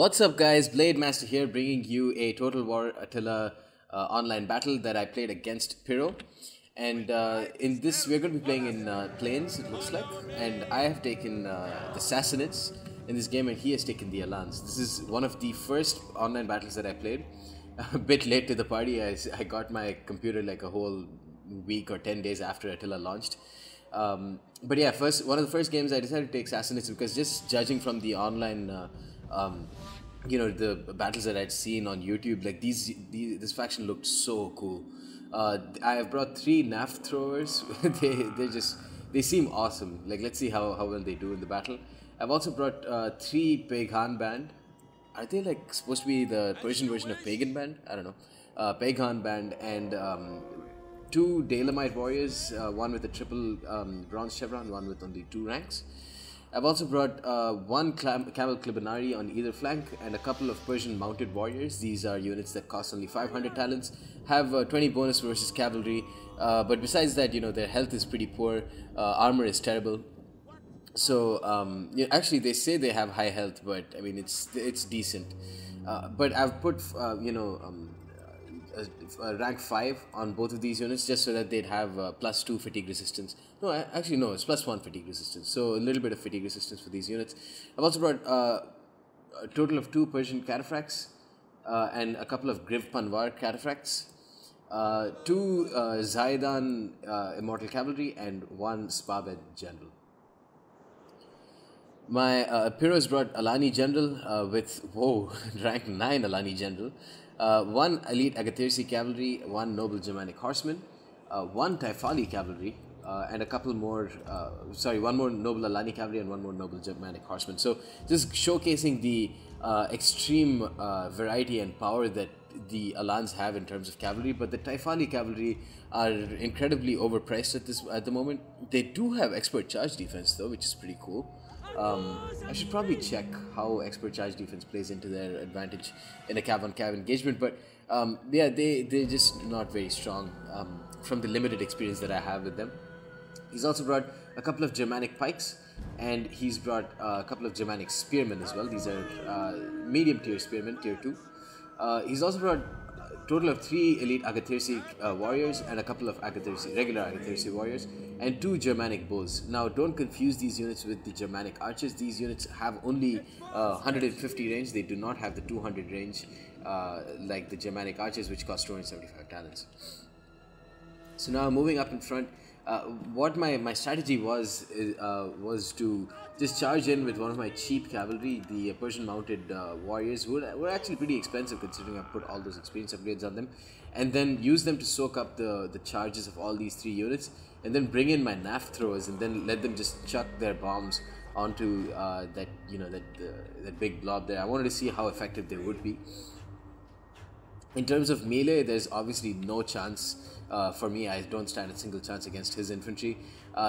What's up, guys? Blade Master here, bringing you a Total War Attila online battle that I played against Piro. And in this, we're going to be playing in planes, it looks like. And I have taken the Sassanids in this game, and he has taken the Alans. This is one of the first online battles that I played. A bit late to the party. I got my computer like a whole week or 10 days after Attila launched. But yeah, one of the first games I decided to take Sassanids because just judging from the online the battles that I'd seen on YouTube, like this faction looked so cool. I have brought 3 NAF throwers. they seem awesome. Like, let's see how well they do in the battle. I've also brought 3 Pagan band. Are they like supposed to be the Persian version of Pagan band? I don't know. Pagan band and 2 Dalamite warriors, one with a triple bronze chevron, one with only 2 ranks. I've also brought 1 Camel Clibinari on either flank and a couple of Persian mounted warriors. These are units that cost only 500 talents, have 20 bonus versus cavalry, but besides that, their health is pretty poor, armor is terrible. So, actually they say they have high health, but I mean, it's decent. But I've put, rank 5 on both of these units just so that they'd have +2 fatigue resistance. No, actually no, it's +1 fatigue resistance, so a little bit of fatigue resistance for these units. I've also brought a total of 2 Persian cataphracts and a couple of Griv Panvar cataphracts, 2 Zaidan immortal cavalry, and 1 Spabed general. My Piro's brought Alani general with rank 9 Alani general, 1 elite Agathirsi cavalry, 1 noble Germanic horseman, 1 Taifali cavalry, and a couple more, 1 more noble Alani cavalry and 1 more noble Germanic horseman. So just showcasing the extreme variety and power that the Alans have in terms of cavalry, but the Taifali cavalry are incredibly overpriced at the moment. They do have expert charge defense though, which is pretty cool. I should probably check how expert charge defense plays into their advantage in a cav-on-cav engagement, but yeah, they're just not very strong from the limited experience that I have with them. He's also brought a couple of Germanic pikes, and he's brought a couple of Germanic spearmen as well. These are medium tier spearmen, tier 2. He's also brought a total of 3 elite Agathirsi warriors and a couple of regular Agathirsi warriors, and 2 Germanic bows. Now, don't confuse these units with the Germanic archers. These units have only 150 range. They do not have the 200 range like the Germanic archers, which cost 275 talents. So now, moving up in front, what my strategy was to just charge in with one of my cheap cavalry, the Persian mounted warriors, who were actually pretty expensive considering I put all those experience upgrades on them, and then use them to soak up the charges of all these 3 units, and then bring in my NAF throwers and then let them just chuck their bombs onto that big blob there. I wanted to see how effective they would be. In terms of melee, there's obviously no chance for me. I don't stand a single chance against his infantry.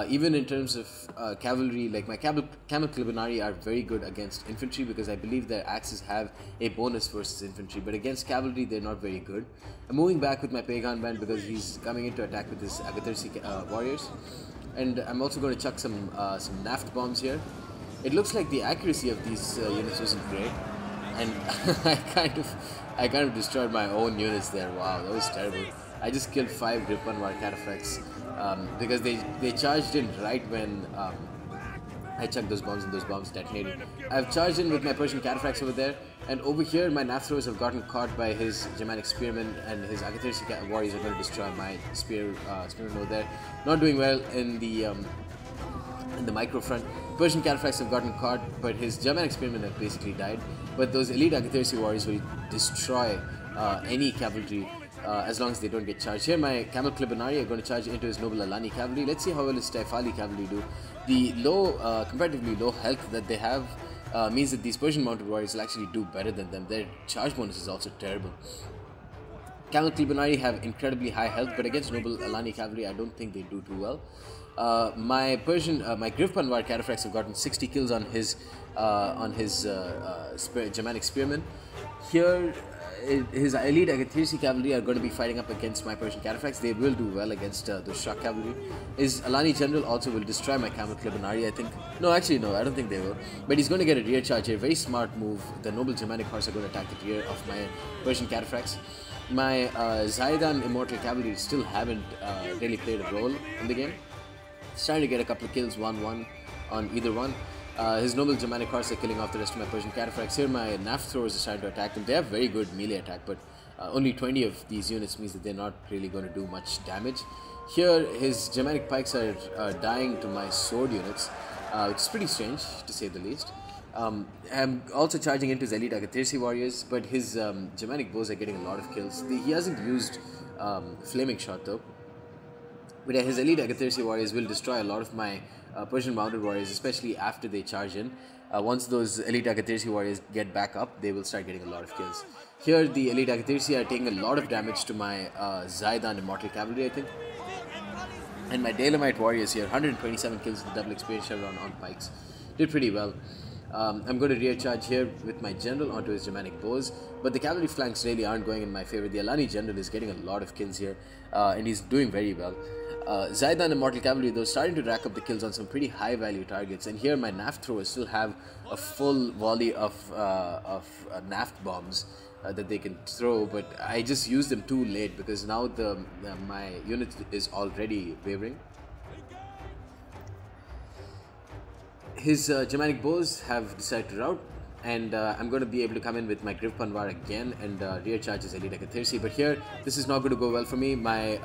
Even in terms of cavalry, like my Camel Clibinari are very good against infantry because I believe their axes have a bonus versus infantry, but against cavalry they're not very good. I'm moving back with my Pagan band because he's coming in to attack with his Agathirsi warriors, and I'm also going to chuck some naft bombs here. It looks like the accuracy of these units wasn't great, and I kind of destroyed my own units there. Wow, that was terrible. I just killed 5 Griv Panvar cataphracts because they charged in right when I chucked those bombs and those bombs detonated. I've charged in with my Persian cataphracts over there, and over here my NAF throwers have gotten caught by his Germanic spearmen, and his Agathirsi warriors are going to destroy my spearmen over there. Not doing well in the micro front. Persian cataphracts have gotten caught, but his Germanic spearmen have basically died. But those elite Agathirsi warriors will destroy any cavalry as long as they don't get charged. Here my Camel Clibinari are going to charge into his noble Alani cavalry. Let's see how well his Taifali cavalry do. The comparatively low health that they have means that these Persian mounted warriors will actually do better than them. Their charge bonus is also terrible. Camel Clibinari have incredibly high health, but against noble Alani cavalry I don't think they do too well. My Griv Panvar cataphracts have gotten 60 kills on his Germanic spearmen. Here his elite Agathirsi cavalry are going to be fighting up against my Persian cataphracts. They will do well against the Shah cavalry. His Alani general also will destroy my camel Clibonari, I think. No, actually, no, I don't think they will. But he's going to get a rear charge here. Very smart move. The noble Germanic horse are going to attack the rear of my Persian cataphracts. My Zaidan Immortal Cavalry still haven't really played a role in the game. He's trying to get a couple of kills, 1-1 on either one. His noble Germanic horse are killing off the rest of my Persian cataphracts. Here my Naf throwers are starting to attack them. They have very good melee attack, but only 20 of these units means that they're not really going to do much damage. Here his Germanic pikes are dying to my sword units, which is pretty strange to say the least. I'm also charging into his elite Agathirsi warriors, but his Germanic bows are getting a lot of kills. He hasn't used flaming shot though. But his elite Agathirsi warriors will destroy a lot of my Persian mounted warriors, especially after they charge in. Once those elite Agathirsi warriors get back up, they will start getting a lot of kills. Here the elite Agathirsi are taking a lot of damage to my Zaidan Immortal Cavalry, I think. And my Dalamite warriors here, 127 kills with the double experience chevron on pikes. Did pretty well. I'm going to rear charge here with my general onto his Germanic bows, but the cavalry flanks really aren't going in my favor. The Alani general is getting a lot of kills here, and he's doing very well. Zaidan Immortal Cavalry though starting to rack up the kills on some pretty high value targets, and here my Naft throwers still have a full volley of Naft bombs that they can throw, but I just used them too late because now my unit is already wavering. His Germanic bows have decided to rout, and I'm going to be able to come in with my Griv Panvar again and rear charge his elite Agathirsi. But here, this is not going to go well for me. My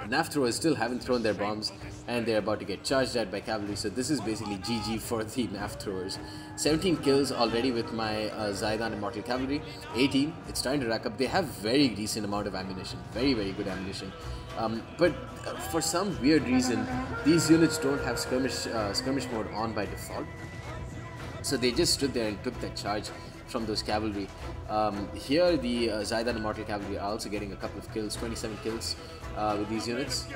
Naf throwers still haven't thrown their bombs, and they're about to get charged at by cavalry. So this is basically GG for the Naf throwers. 17 kills already with my Zaidan Immortal Cavalry. 18. It's starting to rack up. They have very decent amount of ammunition. Very, very good ammunition. But for some weird reason, these units don't have skirmish mode on by default. So they just stood there and took that charge from those cavalry. Here the Zaidan Immortal Cavalry are also getting a couple of kills, 27 kills with these units.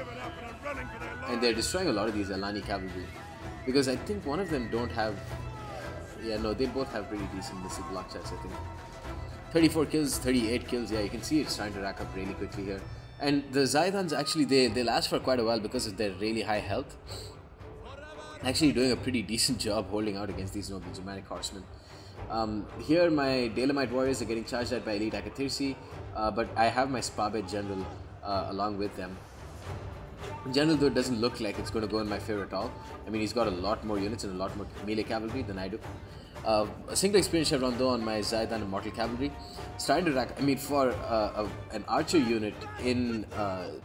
And they're destroying a lot of these Alani cavalry. Because I think one of them don't have... yeah, no, they both have pretty decent missile block shots, I think. 34 kills, 38 kills, yeah, you can see it's trying to rack up really quickly here. And the Zaidans actually, they last for quite a while because of their really high health. Actually doing a pretty decent job holding out against these noble Germanic horsemen. Here my Dalamite warriors are getting charged at by elite Agathirsi, but I have my Spabed general along with them. General though doesn't look like it's going to go in my favor at all. I mean, he's got a lot more units and a lot more melee cavalry than I do. A single experience chevron though on my Zaidan Immortal Cavalry. Starting to rack, I mean, for an archer unit in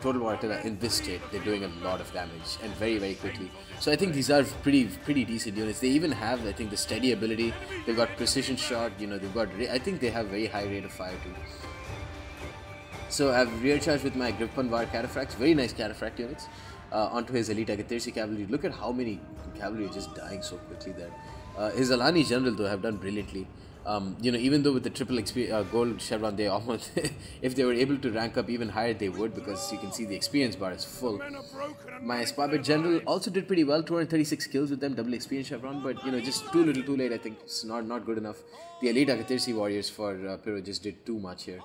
Total War Attila in this state, they're doing a lot of damage and very, very quickly. So I think these are pretty decent units. They even have, I think, the steady ability. They've got precision shot, you know, they've got, I think they have very high rate of fire too. So I've rear charged with my Griv Panvar cataphracts, very nice cataphract units, onto his elite Agathirsi cavalry. Look at how many cavalry are just dying so quickly there. His Alani general though have done brilliantly. You know, even though with the triple gold chevron, they almost, if they were able to rank up even higher, they would, because you can see the experience bar is full. My Spabed general also did pretty well, 236 kills with them, double experience chevron, but you know, just too little, too late. I think it's not good enough. The elite Agathirsi warriors for Piro just did too much here.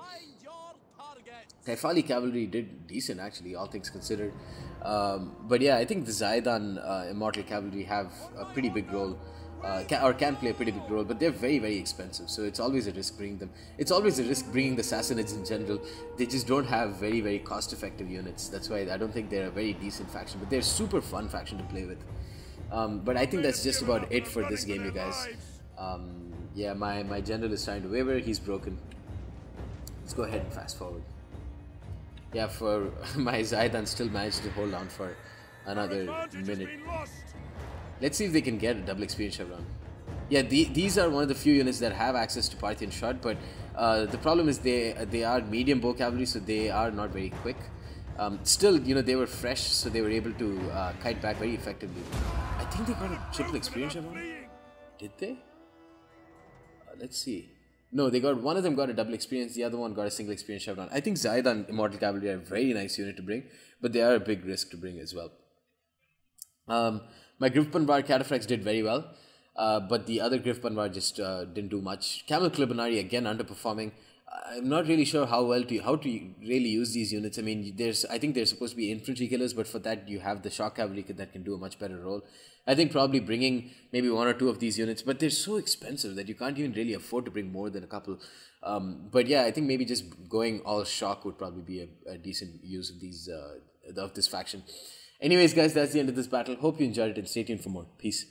Taifali cavalry did decent actually, all things considered. But yeah, I think the Zaidan Immortal Cavalry have a pretty big role. Can play a pretty big role, but they're very, very expensive, so it's always a risk bringing them. It's always a risk bringing the Sassanids in general. They just don't have very, very cost-effective units. That's why I don't think they're a very decent faction, but they're a super fun faction to play with. But I think that's just about it for this game, you guys. Yeah, my general is trying to waver. He's broken. Let's go ahead and fast forward. Yeah, for my Zaidan still managed to hold on for another minute. Let's see if they can get a double experience chevron. Yeah, these are one of the few units that have access to Parthian shot, but the problem is they are medium bow cavalry, so they are not very quick. Still, you know, they were fresh, so they were able to kite back very effectively. I think they got a triple experience chevron. Did they? Let's see. No, they got, one of them got a double experience, the other one got a single experience chevron. I think Zaidan Immortal Cavalry are a very nice unit to bring, but they are a big risk to bring as well. My Griv Panvar cataphracts did very well, but the other Griv Panvar just didn't do much. Camel Clibonari again underperforming. I'm not really sure how to really use these units. I mean, I think they're supposed to be infantry killers, but for that you have the shock cavalry that can do a much better role. I think probably bringing maybe one or two of these units, but they're so expensive that you can't even really afford to bring more than a couple. But yeah, I think maybe just going all shock would probably be a decent use of these of this faction. Anyways, guys, that's the end of this battle. Hope you enjoyed it and stay tuned for more. Peace.